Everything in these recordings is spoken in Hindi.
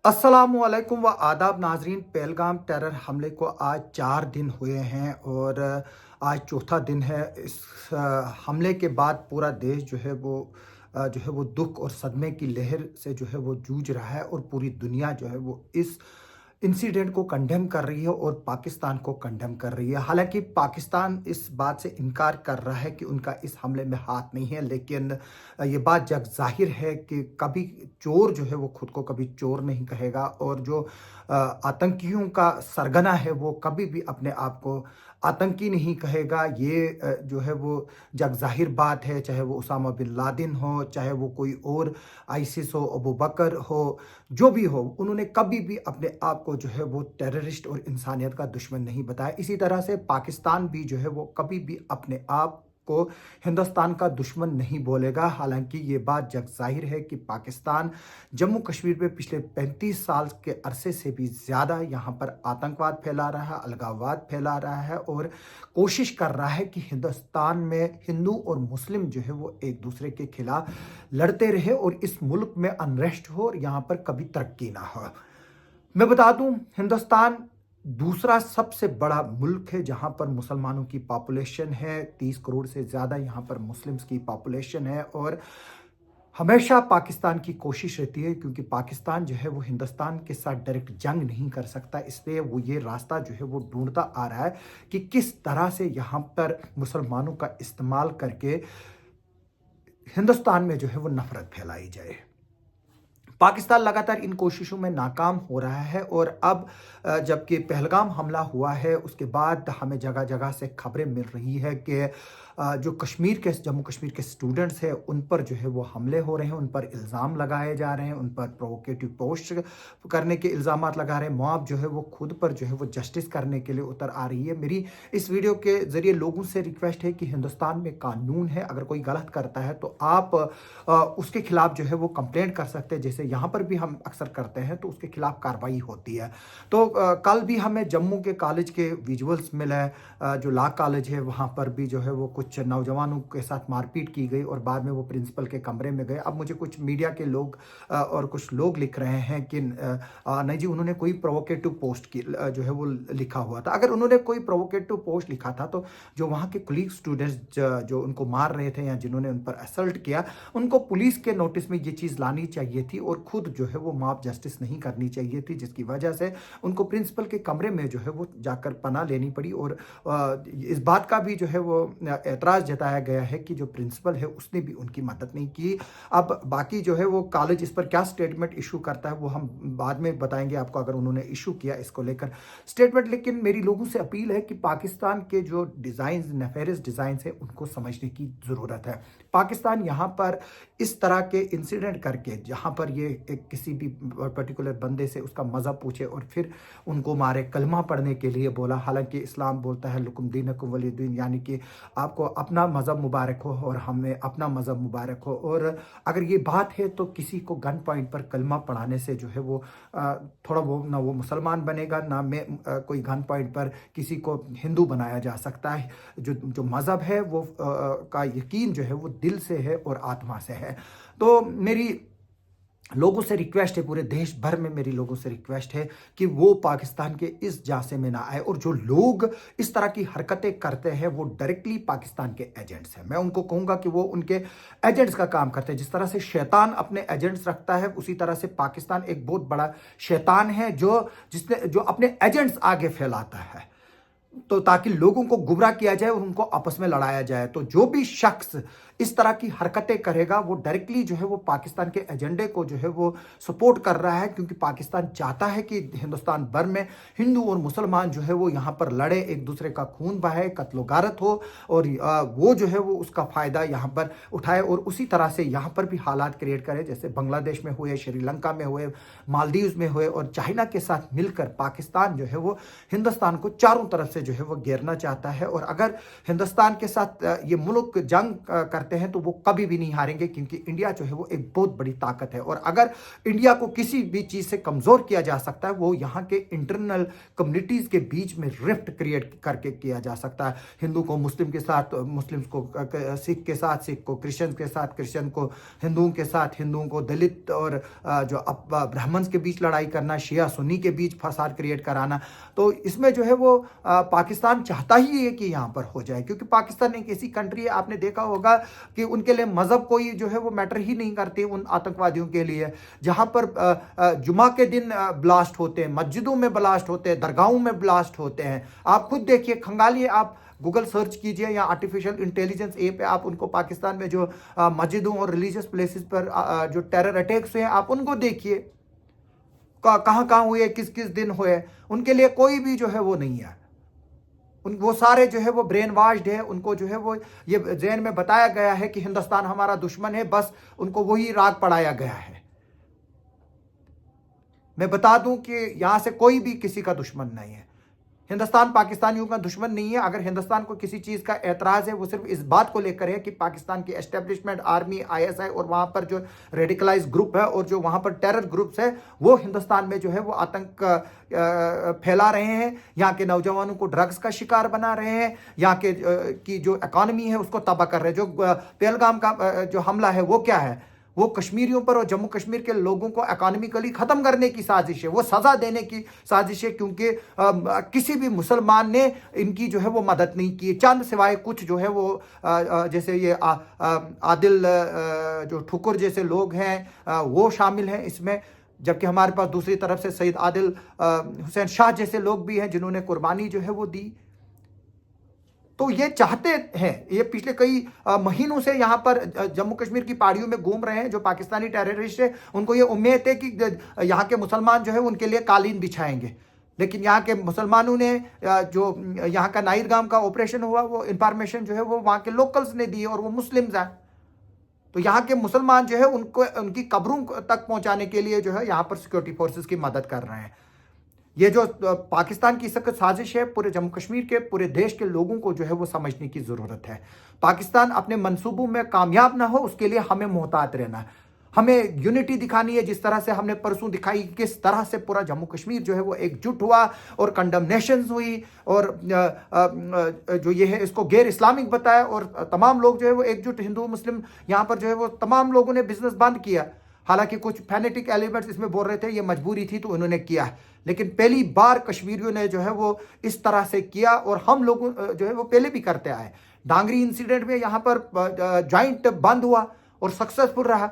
अस्सलामुअलैकुम व आदाब नाजरीन। पहलगाम टेरर हमले को आज 4 दिन हुए हैं और आज चौथा दिन है। इस हमले के बाद पूरा देश जो है वो दुख और सदमे की लहर से जो है वो जूझ रहा है और पूरी दुनिया जो है वो इस इंसिडेंट को कंडेम कर रही है और पाकिस्तान को कंडेम कर रही है। हालांकि पाकिस्तान इस बात से इनकार कर रहा है कि उनका इस हमले में हाथ नहीं है, लेकिन ये बात जग जाहिर है कि कभी चोर जो है वो खुद को कभी चोर नहीं कहेगा और जो आतंकियों का सरगना है वो कभी भी अपने आप को आतंकी नहीं कहेगा। ये जो है वो जग जाहिर बात है, चाहे वो उसामा बिन लादेन हो, चाहे वो कोई और आईसिस हो, अबू बकर हो, जो भी हो, उन्होंने कभी भी अपने आप को जो है वो टेररिस्ट और इंसानियत का दुश्मन नहीं बताया। इसी तरह से पाकिस्तान भी जो है वो कभी भी अपने आप को हिंदुस्तान का दुश्मन नहीं बोलेगा। हालांकि ये बात जग जाहिर है कि पाकिस्तान जम्मू कश्मीर में पिछले 35 साल के अरसे से भी ज़्यादा यहाँ पर आतंकवाद फैला रहा है, अलगाववाद फैला रहा है और कोशिश कर रहा है कि हिंदुस्तान में हिंदू और मुस्लिम जो है वो एक दूसरे के खिलाफ लड़ते रहे और इस मुल्क में अनरेस्ट हो और यहाँ पर कभी तरक्की ना हो। मैं बता दूं, हिंदुस्तान दूसरा सबसे बड़ा मुल्क है जहां पर मुसलमानों की पॉपुलेशन है। 30 करोड़ से ज़्यादा यहाँ पर मुस्लिम्स की पॉपुलेशन है और हमेशा पाकिस्तान की कोशिश रहती है, क्योंकि पाकिस्तान जो है वो हिंदुस्तान के साथ डायरेक्ट जंग नहीं कर सकता, इसलिए वो ये रास्ता जो है वो ढूंढता आ रहा है कि किस तरह से यहाँ पर मुसलमानों का इस्तेमाल करके हिंदुस्तान में जो है वो नफरत फैलाई जाए। पाकिस्तान लगातार इन कोशिशों में नाकाम हो रहा है और अब जबकि पहलगाम हमला हुआ है उसके बाद हमें जगह जगह से खबरें मिल रही है कि जो जम्मू कश्मीर के स्टूडेंट्स हैं उन पर जो है वो हमले हो रहे हैं, उन पर इल्ज़ाम लगाए जा रहे हैं, उन पर प्रोवोकेटिव पोस्ट करने के इल्ज़ाम लगा रहे हैं। मॉब जो है वो खुद पर जो है वो जस्टिस करने के लिए उतर आ रही है। मेरी इस वीडियो के ज़रिए लोगों से रिक्वेस्ट है कि हिंदुस्तान में कानून है, अगर कोई गलत करता है तो आप उसके खिलाफ जो है वो कंप्लेंट कर सकते हैं, जैसे यहाँ पर भी हम अक्सर करते हैं, तो उसके खिलाफ कार्रवाई होती है। तो कल भी हमें जम्मू के कॉलेज के विजुअल्स मिले, जो लॉ कॉलेज है वहाँ पर भी जो है वो कुछ नौजवानों के साथ मारपीट की गई और बाद में वो प्रिंसिपल के कमरे में गए। अब मुझे कुछ मीडिया के लोग और कुछ लोग लिख रहे हैं कि नहीं जी, उन्होंने कोई प्रोवोकेटिव पोस्ट की जो है वो लिखा हुआ था। अगर उन्होंने कोई प्रोवोकेटिव पोस्ट लिखा था तो जो वहाँ के कुलीग स्टूडेंट्स जो उनको मार रहे थे या जिन्होंने उन पर असल्ट किया, उनको पुलिस के नोटिस में ये चीज़ लानी चाहिए थी और खुद जो है वो मॉब जस्टिस नहीं करनी चाहिए थी, जिसकी वजह से उनको प्रिंसिपल के कमरे में जो है वो जाकर पनाह लेनी पड़ी। और इस बात का भी जो है वो एतराज़ जताया गया है कि जो प्रिंसिपल है उसने भी उनकी मदद नहीं की। अब बाकी जो है वो कॉलेज इस पर क्या स्टेटमेंट इशू करता है वो हम बाद में बताएंगे आपको, अगर उन्होंने इशू किया इसको लेकर स्टेटमेंट। लेकिन मेरी लोगों से अपील है कि पाकिस्तान के जो डिज़ाइन नेफेरियस डिज़ाइन है उनको समझने की ज़रूरत है। पाकिस्तान यहाँ पर इस तरह के इंसिडेंट करके, जहाँ पर ये किसी भी पर्टिकुलर बंदे से उसका मज़हब पूछे और फिर उनको मारे, कलमा पढ़ने के लिए बोला। हालांकि इस्लाम बोलता है लकुम दीनकुम वली दीन, यानी कि आपको अपना मज़हब मुबारक हो और हमें अपना मज़हब मुबारक हो। और अगर ये बात है तो किसी को गन पॉइंट पर कलमा पढ़ाने से जो है वो थोड़ा वो ना वो मुसलमान बनेगा, ना मैं कोई गन पॉइंट पर किसी को हिंदू बनाया जा सकता है। जो मज़हब है वो का यकीन जो है वो दिल से है और आत्मा से है। तो मेरी लोगों से रिक्वेस्ट है, पूरे देश भर में मेरी लोगों से रिक्वेस्ट है कि वो पाकिस्तान के इस जासे में ना आए और जो लोग इस तरह की हरकतें करते हैं वो डायरेक्टली पाकिस्तान के एजेंट्स हैं। मैं उनको कहूँगा कि वो उनके एजेंट्स का काम करते हैं। जिस तरह से शैतान अपने एजेंट्स रखता है, उसी तरह से पाकिस्तान एक बहुत बड़ा शैतान है जो अपने एजेंट्स आगे फैलाता है, तो ताकि लोगों को गुमराह किया जाए और उनको आपस में लड़ाया जाए। तो जो भी शख्स इस तरह की हरकतें करेगा वो डायरेक्टली जो है वो पाकिस्तान के एजेंडे को जो है वो सपोर्ट कर रहा है, क्योंकि पाकिस्तान चाहता है कि हिंदुस्तान भर में हिंदू और मुसलमान जो है वो यहाँ पर लड़े, एक दूसरे का खून बहे, कत्लो गारत हो और वो जो है वो उसका फ़ायदा यहाँ पर उठाए और उसी तरह से यहाँ पर भी हालात क्रिएट करे, जैसे बांग्लादेश में हुए, श्रीलंका में हुए, मालदीव्स में हुए और चाइना के साथ मिलकर पाकिस्तान जो है वो हिंदुस्तान को चारों तरफ से से जो है वो घेरना चाहता है। और अगर हिंदुस्तान के साथ ये मुल्क जंग करते हैं तो वो कभी भी नहीं हारेंगे, क्योंकि इंडिया जो है वो एक बहुत बड़ी ताकत है। और अगर इंडिया को किसी भी चीज़ से कमज़ोर किया जा सकता है, वो यहाँ के इंटरनल कम्युनिटीज़ के बीच में रिफ्ट क्रिएट करके किया जा सकता है। हिंदू को मुस्लिम के साथ, मुस्लिम को सिख के साथ, सिख को क्रिश्चियन के साथ, क्रिश्चियन को हिंदुओं के साथ, हिंदुओं को दलित और जो ब्राह्मण्स के बीच लड़ाई करना, शिया सुन्नी के बीच फसाद क्रिएट कराना। तो इसमें जो है वो पाकिस्तान चाहता ही है कि यहाँ पर हो जाए, क्योंकि पाकिस्तान एक ऐसी कंट्री है, आपने देखा होगा कि उनके लिए मज़हब कोई जो है वो मैटर ही नहीं करती उन आतंकवादियों के लिए। जहाँ पर जुमा के दिन ब्लास्ट होते हैं, मस्जिदों में ब्लास्ट होते हैं, दरगाहों में ब्लास्ट होते हैं। आप खुद देखिए, खंगालिए, आप गूगल सर्च कीजिए या आर्टिफिशियल इंटेलिजेंस ऐप है, आप उनको पाकिस्तान में जो मस्जिदों और रिलीजियस प्लेसेस पर जो टेरर अटैक्स हुए हैं आप उनको देखिए, कहाँ कहाँ हुए, किस किस दिन हुए। उनके लिए कोई भी जो है वो नहीं है, वो सारे जो है वो ब्रेन वाश्ड है। उनको जो है वो ये जहन में बताया गया है कि हिंदुस्तान हमारा दुश्मन है, बस उनको वही राग पढ़ाया गया है। मैं बता दूं कि यहां से कोई भी किसी का दुश्मन नहीं है। हिंदुस्तान पाकिस्तानियों का दुश्मन नहीं है। अगर हिंदुस्तान को किसी चीज़ का एतराज़ है वो सिर्फ इस बात को लेकर है कि पाकिस्तान की एस्टेब्लिशमेंट, आर्मी, आईएसआई और वहाँ पर जो रेडिकलाइज ग्रुप है और जो वहाँ पर टेरर ग्रुप्स है वो हिंदुस्तान में जो है वो आतंक फैला रहे हैं, यहाँ के नौजवानों को ड्रग्स का शिकार बना रहे हैं, यहाँ के की जो इकॉनमी है उसको तबाह कर रहे हैं। जो पहलगाम का जो हमला है वो क्या है, वो कश्मीरियों पर और जम्मू कश्मीर के लोगों को इकोनॉमिकली ख़त्म करने की साजिश है, वो सज़ा देने की साजिश है, क्योंकि किसी भी मुसलमान ने इनकी जो है वो मदद नहीं की। चंद सिवाय कुछ जो है वो जैसे ये आदिल जो ठुकुर जैसे लोग हैं वो शामिल हैं इसमें, जबकि हमारे पास दूसरी तरफ से सईद आदिल हुसैन शाह जैसे लोग भी हैं जिन्होंने कुर्बानी जो है वो दी। तो ये चाहते हैं, ये पिछले कई महीनों से यहाँ पर जम्मू कश्मीर की पहाड़ियों में घूम रहे हैं जो पाकिस्तानी टेररिस्ट है। उनको ये उम्मीद है कि यहाँ के मुसलमान जो है उनके लिए कालीन बिछाएंगे, लेकिन यहाँ के मुसलमानों ने जो यहाँ का नाइरगाम का ऑपरेशन हुआ वो इंफॉर्मेशन जो है वो वहाँ के लोकल्स ने दी और वो मुस्लिम्स हैं। तो यहाँ के मुसलमान जो है उनको उनकी कब्रों तक पहुँचाने के लिए जो है यहाँ पर सिक्योरिटी फोर्सेस की मदद कर रहे हैं। ये जो पाकिस्तान की सख्त साजिश है, पूरे जम्मू कश्मीर के, पूरे देश के लोगों को जो है वो समझने की ज़रूरत है। पाकिस्तान अपने मंसूबों में कामयाब ना हो उसके लिए हमें मोहतात रहना है, हमें यूनिटी दिखानी है, जिस तरह से हमने परसों दिखाई, किस तरह से पूरा जम्मू कश्मीर जो है वो एकजुट हुआ और कंडमनेशंस हुई और जो ये है इसको गैर इस्लामिक बताया और तमाम लोग जो है वो एकजुट, हिंदू मुस्लिम यहाँ पर जो है वो तमाम लोगों ने बिजनेस बंद किया। हालांकि कुछ फैनेटिक एलिमेंट्स इसमें बोल रहे थे ये मजबूरी थी तो उन्होंने किया है, लेकिन पहली बार कश्मीरियों ने जो है वो इस तरह से किया और हम लोग जो है वो पहले भी करते आए। डांगरी इंसिडेंट में यहाँ पर जॉइंट बंद हुआ और सक्सेसफुल रहा।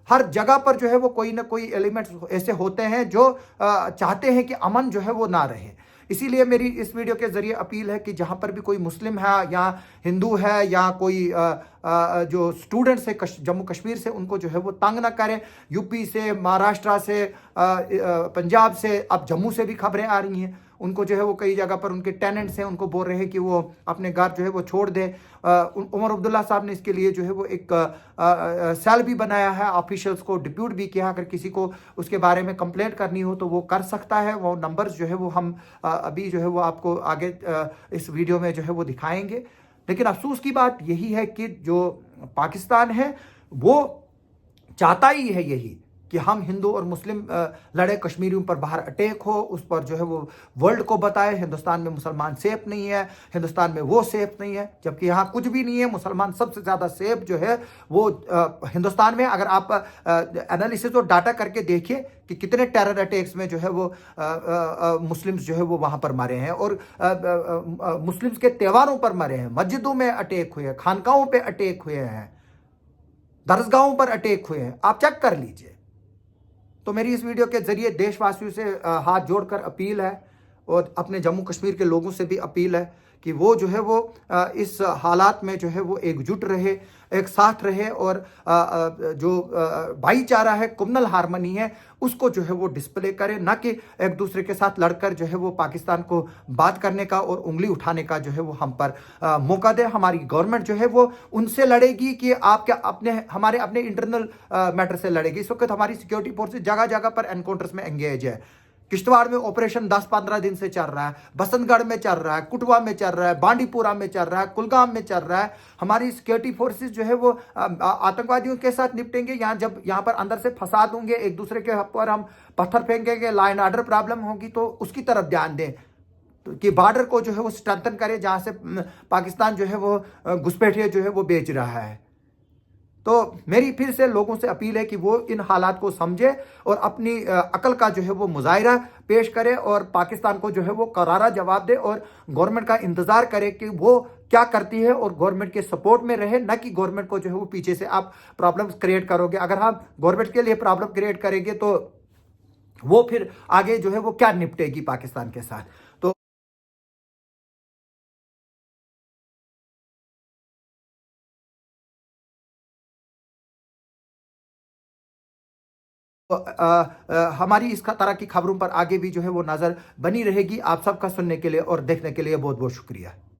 हर जगह पर जो है वो कोई ना कोई एलिमेंट्स ऐसे होते हैं जो चाहते हैं कि अमन जो है वो ना रहे। इसीलिए मेरी इस वीडियो के जरिए अपील है कि जहाँ पर भी कोई मुस्लिम है या हिंदू है या कोई जो स्टूडेंट्स है जम्मू कश्मीर से, उनको जो है वो तंग ना करें। यूपी से, महाराष्ट्र से, पंजाब से, अब जम्मू से भी खबरें आ रही हैं, उनको जो है वो कई जगह पर उनके टेनेंट्स हैं उनको बोल रहे हैं कि वो अपने घर जो है वो छोड़ दे। उमर अब्दुल्ला साहब ने इसके लिए जो है वो एक सेल भी बनाया है, ऑफिशियल्स को डिप्यूट भी किया। अगर किसी को उसके बारे में कंप्लेंट करनी हो तो वो कर सकता है। वो नंबर्स जो है वो हम अभी जो है वो आपको आगे इस वीडियो में जो है वो दिखाएंगे। लेकिन अफसोस की बात यही है कि जो पाकिस्तान है वो चाहता ही है यही कि हम हिंदू और मुस्लिम लड़े, कश्मीरियों पर बाहर अटैक हो, उस पर जो है वो वर्ल्ड को बताए हिंदुस्तान में मुसलमान सेफ नहीं है, हिंदुस्तान में वो सेफ नहीं है, जबकि यहाँ कुछ भी नहीं है। मुसलमान सबसे ज़्यादा सेफ जो है वो हिंदुस्तान में। अगर आप एनालिसिस और डाटा करके देखिए कि कितने टेरर अटैक्स में जो है वो मुस्लिम्स जो है वो वहाँ पर मरे हैं और मुस्लिम्स के त्योहारों पर मरे हैं, मस्जिदों में अटैक हुए हैं, खानकाहों पर अटैक हुए हैं, दरगाहों पर अटैक हुए हैं, आप चेक कर लीजिए। तो मेरी इस वीडियो के जरिए देशवासियों से हाथ जोड़कर अपील है और अपने जम्मू कश्मीर के लोगों से भी अपील है कि वो जो है वो इस हालात में जो है वो एकजुट रहे, एक साथ रहे और जो भाईचारा है, कम्युनल हारमनी है, उसको जो है वो डिस्प्ले करे, ना कि एक दूसरे के साथ लड़कर जो है वो पाकिस्तान को बात करने का और उंगली उठाने का जो है वो हम पर मौका दे। हमारी गवर्नमेंट जो है वो उनसे लड़ेगी कि आप क्या हमारे अपने इंटरनल मैटर से लड़ेगी। इस वक्त हमारी सिक्योरिटी फोर्सेज जगह जगह पर एनकाउंटर्स में एंगेज है, किश्तवाड़ में ऑपरेशन 10-15 दिन से चल रहा है, बसंतगढ़ में चल रहा है, कुटवा में चल रहा है, बांडीपुरा में चल रहा है, कुलगाम में चल रहा है। हमारी सिक्योरिटी फोर्सेस जो है वो आतंकवादियों के साथ निपटेंगे। जब यहाँ पर अंदर से फसाद होंगे, एक दूसरे के ऊपर हम पत्थर फेंकेंगे, लॉ एंड ऑर्डर प्रॉब्लम होगी, तो उसकी तरफ ध्यान दें कि बॉर्डर को जो है वो स्ट्रेंथन करे, जहाँ से पाकिस्तान जो है वो घुसपैठिए जो है वो बेच रहा है। तो मेरी फिर से लोगों से अपील है कि वो इन हालात को समझे और अपनी अकल का जो है वो मुजाहिरा पेश करे और पाकिस्तान को जो है वो करारा जवाब दे और गवर्नमेंट का इंतजार करे कि वो क्या करती है और गवर्नमेंट के सपोर्ट में रहे, न कि गवर्नमेंट को जो है वो पीछे से आप प्रॉब्लम्स क्रिएट करोगे। अगर हम गवर्नमेंट के लिए प्रॉब्लम क्रिएट करेंगे तो वो फिर आगे जो है वो क्या निपटेगी पाकिस्तान के साथ। तो हमारी इस तरह की खबरों पर आगे भी जो है वो नज़र बनी रहेगी। आप सबका सुनने के लिए और देखने के लिए बहुत बहुत शुक्रिया।